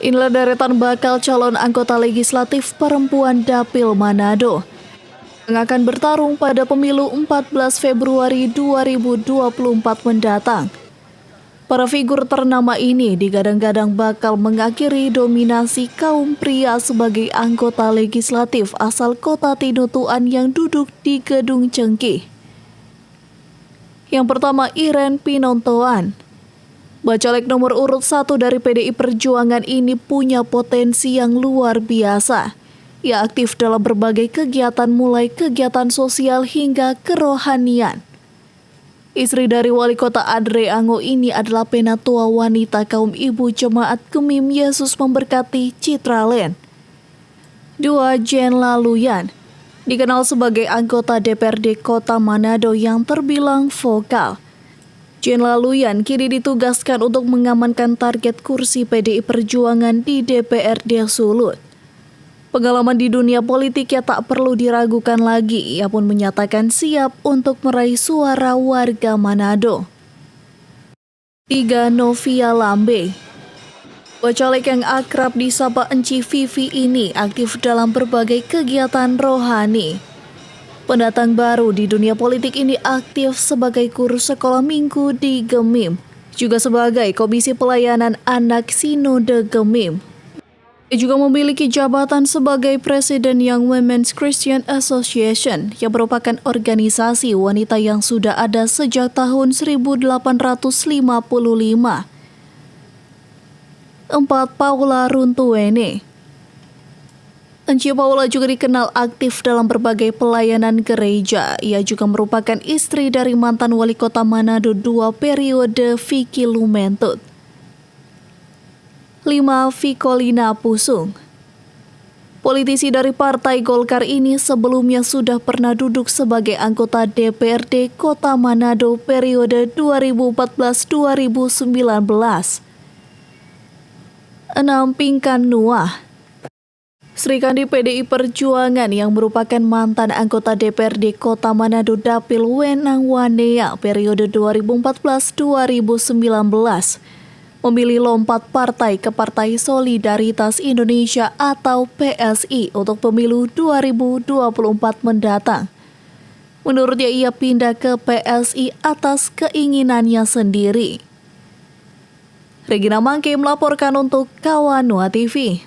Inilah deretan bakal calon anggota legislatif perempuan Dapil Manado yang akan bertarung pada pemilu 14 Februari 2024 mendatang. Para figur ternama ini digadang-gadang bakal mengakhiri dominasi kaum pria sebagai anggota legislatif asal kota Tinutuan yang duduk di Gedung Cengkih. Yang pertama, Irene Pinontoan. Bacalek nomor urut 1 dari PDI Perjuangan ini punya potensi yang luar biasa. Ia aktif dalam berbagai kegiatan mulai kegiatan sosial hingga kerohanian. Istri dari Wali Kota Andre Ango ini adalah penatua wanita kaum ibu jemaat Gemim Yesus Memberkati Citraland. 2. Jen Laluyan. Dikenal sebagai anggota DPRD Kota Manado yang terbilang vokal. Jen Laluyan kini ditugaskan untuk mengamankan target kursi PDI Perjuangan di DPRD Sulut. Pengalaman di dunia politiknya tak perlu diragukan lagi, ia pun menyatakan siap untuk meraih suara warga Manado. 3. Novia Lambe. Bacalek yang akrab disapa Enci Vivi ini aktif dalam berbagai kegiatan rohani. Pendatang baru di dunia politik ini aktif sebagai guru sekolah minggu di Gemim, juga sebagai Komisi Pelayanan Anak Sinode Gemim. Ia juga memiliki jabatan sebagai Presiden Young Women's Christian Association yang merupakan organisasi wanita yang sudah ada sejak tahun 1855. 4. Paula Runtuwene. Enci Paula juga dikenal aktif dalam berbagai pelayanan gereja. Ia juga merupakan istri dari mantan wali kota Manado 2 periode Vicky Lumentut. 5. Vicolina Pusung. Politisi dari Partai Golkar ini sebelumnya sudah pernah duduk sebagai anggota DPRD Kota Manado periode 2014-2019. 6. Pinkan Nuah. Sri Kandi PDI Perjuangan yang merupakan mantan anggota DPRD Kota Manado Dapil Wenang Wanea periode 2014-2019 memilih lompat partai ke Partai Solidaritas Indonesia atau PSI untuk pemilu 2024 mendatang. Menurutnya ia pindah ke PSI atas keinginannya sendiri. Regina Mangke melaporkan untuk Kawanua TV.